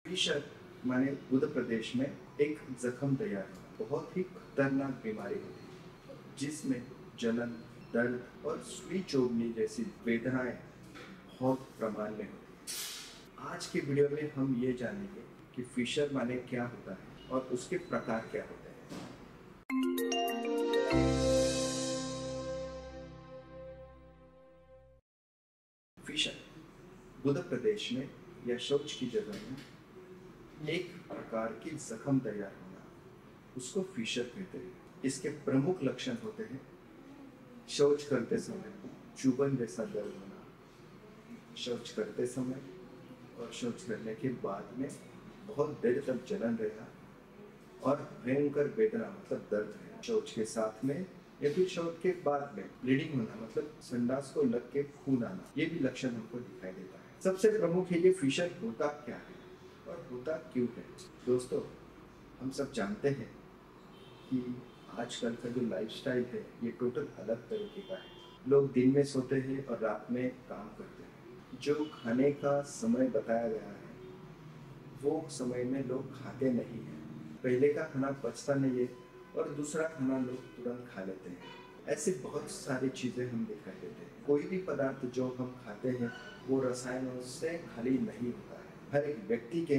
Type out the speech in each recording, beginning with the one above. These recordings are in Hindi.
फिशर माने उत्तर प्रदेश में एक जख्म तैयार होना बहुत ही खतरनाक बीमारी होती है जिसमें जलन, दर्द और सुई चुभने जैसी वेदनाएं बहुत प्रमाण में होती हैं। आज के वीडियो में हम ये जानेंगे कि फिशर माने क्या होता है और उसके प्रकार क्या होते हैं। फिशर उत्तर प्रदेश में या शौच की जगह में एक प्रकार की जख्म तैयार होना, उसको फिशर कहते हैं। इसके प्रमुख लक्षण होते हैं शौच करते समय चुभन जैसा दर्द होना, शौच करते समय और शौच करने के बाद में बहुत देर तक जलन रहना और भयंकर वेदना मतलब दर्द है। शौच के साथ में या फिर शौच के बाद में ब्लीडिंग होना मतलब संडास को लग के खून आना, ये भी लक्षण हमको दिखाई देता है। सबसे प्रमुख है ये फिशर होता क्या है और होता क्यों है। दोस्तों, हम सब जानते हैं कि आजकल का जो लाइफस्टाइल है ये टोटल अलग तरीके का है। लोग दिन में सोते हैं और रात में काम करते हैं। जो खाने का समय बताया गया है वो समय में लोग खाते नहीं हैं। पहले का खाना पचता नहीं है और दूसरा खाना लोग तुरंत खा लेते हैं। ऐसी बहुत सारी चीज़ें हम दिखाई देते हैं। कोई भी पदार्थ जो हम खाते हैं वो रसायनों से खाली नहीं होता है। हर एक व्यक्ति के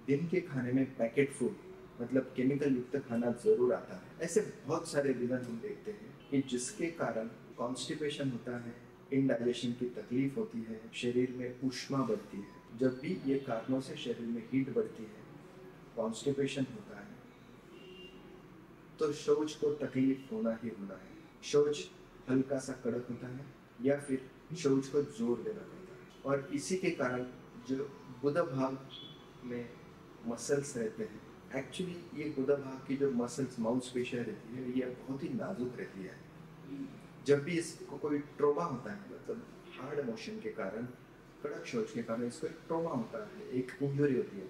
दिन के खाने में पैकेट फूड मतलब केमिकल युक्त खाना जरूर आता है। ऐसे बहुत सारे रीजन हम देखते हैं कि जिसके कारण कॉन्स्टिपेशन होता है, इनडाइजेशन की तकलीफ होती है, शरीर में ऊष्मा बढ़ती है। जब भी ये कारणों से शरीर में हीट बढ़ती है, कॉन्स्टिपेशन होता है, तो शौच को तकलीफ होना ही होना है। शौच हल्का सा कड़क होता है या फिर शौच को जोर देना पड़ता है और इसी के कारण जो गुदा भाग में मसल्स रहते हैं, एक्चुअली ये गुदा भाग की जो मसल्स मांसपेशियां रहती है ये बहुत ही नाजुक रहती है। जब भी इसको कोई ट्रोमा होता है मतलब हार्ड मोशन के कारण, कड़क शौच के कारण इसको एक ट्रोमा होता है, एक इंजरी होती है,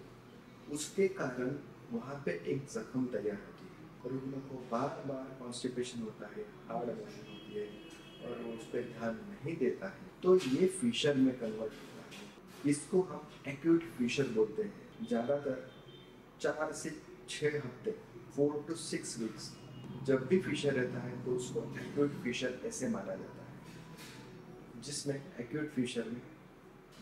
उसके कारण वहाँ पे एक जख्म तैयार होती है और उनको बार बार कॉन्स्टिपेशन होता है, हार्ड मोशन होती है और वो उस पर ध्यान नहीं देता है तो ये फिशर में कन्वर्ट होता है। इसको हम एक्यूट फिशर बोलते हैं। ज़्यादातर 4 से 6 हफ्ते 4 to 6 वीक्स जब भी फिशर रहता है तो उसको एक्यूट फिशर ऐसे माना जाता है, जिसमें एक्यूट फिशर में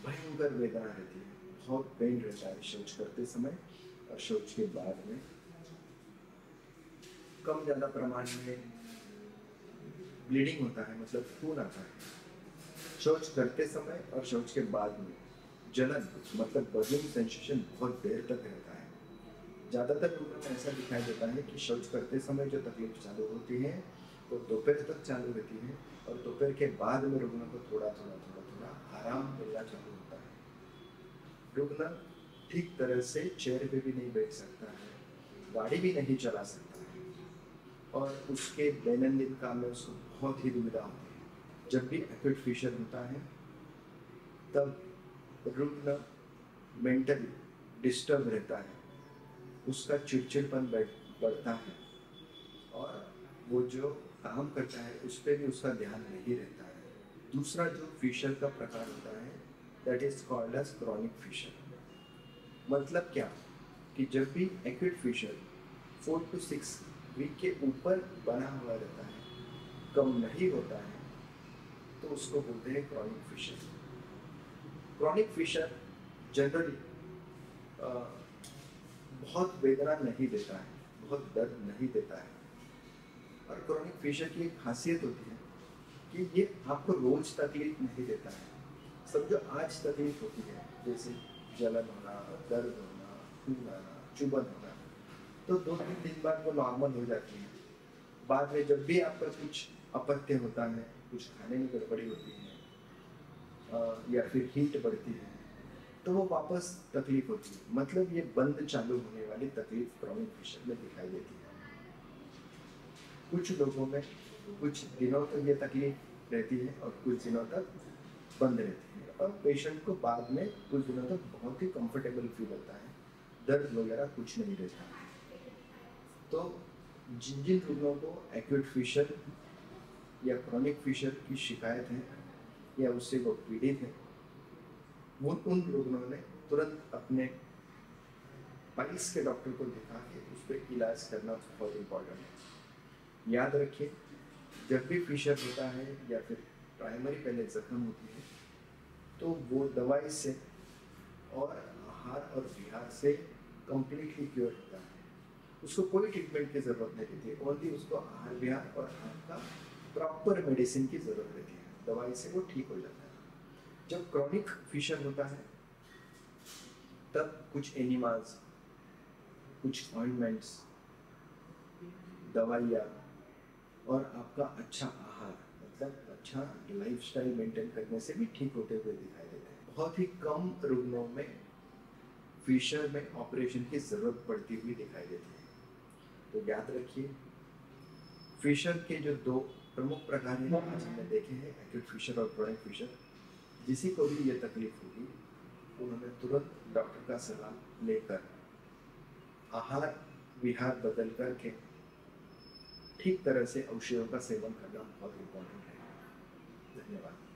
भयंकर वेदना रहती है, बहुत पेन रहता है शौच करते समय और शौच के बाद में कम ज़्यादा प्रमाण में ब्लीडिंग होता है मतलब खून आता है। शौच करते समय और शौच के बाद में जलन मतलब बर्निंग सेंसेशन बहुत देर तक रहता है। ज़्यादातर लोगों में ऐसा दिखाई देता है कि शौच करते समय जो तकलीफ चालू होती है वो दोपहर तक चालू रहती है और दोपहर के बाद में रुग्ण को थोड़ा थोड़ा आराम मिलना चालू होता है। रुग्ण ठीक तरह से चेयर पे भी नहीं बैठ सकता है, गाड़ी भी नहीं चला सकता है और उसके दैनंदिन काम में उसको बहुत ही दुविधा होती है। जब भी एक्यूट फिशर होता है तब रुग्ण मेंटली डिस्टर्ब रहता है, उसका चिड़चिड़पन बढ़ता है और वो जो काम करता है उस पर भी उसका ध्यान नहीं रहता है। दूसरा जो फिशर का प्रकार होता है that is called as chronic fissure. मतलब क्या कि जब भी एक्यूट फिशर 4 to 6 वीक के ऊपर बना हुआ रहता है, कम नहीं होता है, तो उसको बोलते हैं chronic fissure. Chronic fissure generally बहुत वेदना नहीं देता है, बहुत दर्द नहीं देता है और क्रॉनिक फिशर की एक खासियत होती है कि ये आपको रोज तकलीफ नहीं देता है। सब जो आज तकलीफ होती है जैसे जलन होना, दर्द होना, खून आना, चुभन होना, तो 2-3 दिन बाद वो नॉर्मल हो जाती है। बाद में जब भी आपका कुछ अपत्य होता है, कुछ खाने में गड़बड़ी होती है या फिर हीट बढ़ती है तो वो वापस तकलीफ होती है। मतलब ये बंद चालू होने वाली तकलीफ क्रॉनिक फिशर में दिखाई देती है। कुछ लोगों में कुछ दिनों तक ये तकलीफ रहती है और कुछ दिनों तक बंद रहती है और पेशेंट को बाद में कुछ दिनों तक बहुत ही कंफर्टेबल फील होता है, दर्द वगैरह कुछ नहीं रहता। तो जिन जिन रुग्णों को एक्यूट फिशर या क्रॉनिक फिशर की शिकायत है या उससे वो पीड़ित है, उन रुग्णों ने तुरंत अपने पाइल्स के डॉक्टर को दिखा के उस पर इलाज करना बहुत इम्पोर्टेंट है। याद रखिए, जब भी फिशर होता है या फिर प्राइमरी पहले जख्म होती है तो वो दवाई से और आहार और विहार से कंप्लीटली क्योर होता है। उसको कोई ट्रीटमेंट की ज़रूरत नहीं रहती, ओनली उसको आहार विहार और आपका प्रॉपर मेडिसिन की ज़रूरत रहती है, दवाई से वो ठीक हो जाता है। जब क्रॉनिक फिशर होता है तब कुछ एनिमास, कुछ ऑइंटमेंट्स, दवाइयाँ और आपका अच्छा आहार, मतलब अच्छा लाइफस्टाइल मेंटेन करने से भी ठीक होते हुए दिखाई देते हैं। बहुत ही कम रुग्णों में फिशर में ऑपरेशन की ज़रूरत पड़ती हुई दिखाई देती है। तो याद रखिए, फिशर के जो दो प्रमुख प्रकार हैं आज हमने देखे हैं, एक्यूट फिशर और क्रॉनिक फिशर। जिसी को भी ये तकलीफ होगी उन्होंने तुरंत डॉक्टर का सलाह लेकर आहार विहार बदल करके ठीक तरह से औषधियों का सेवन करना बहुत इम्पोर्टेंट है। धन्यवाद।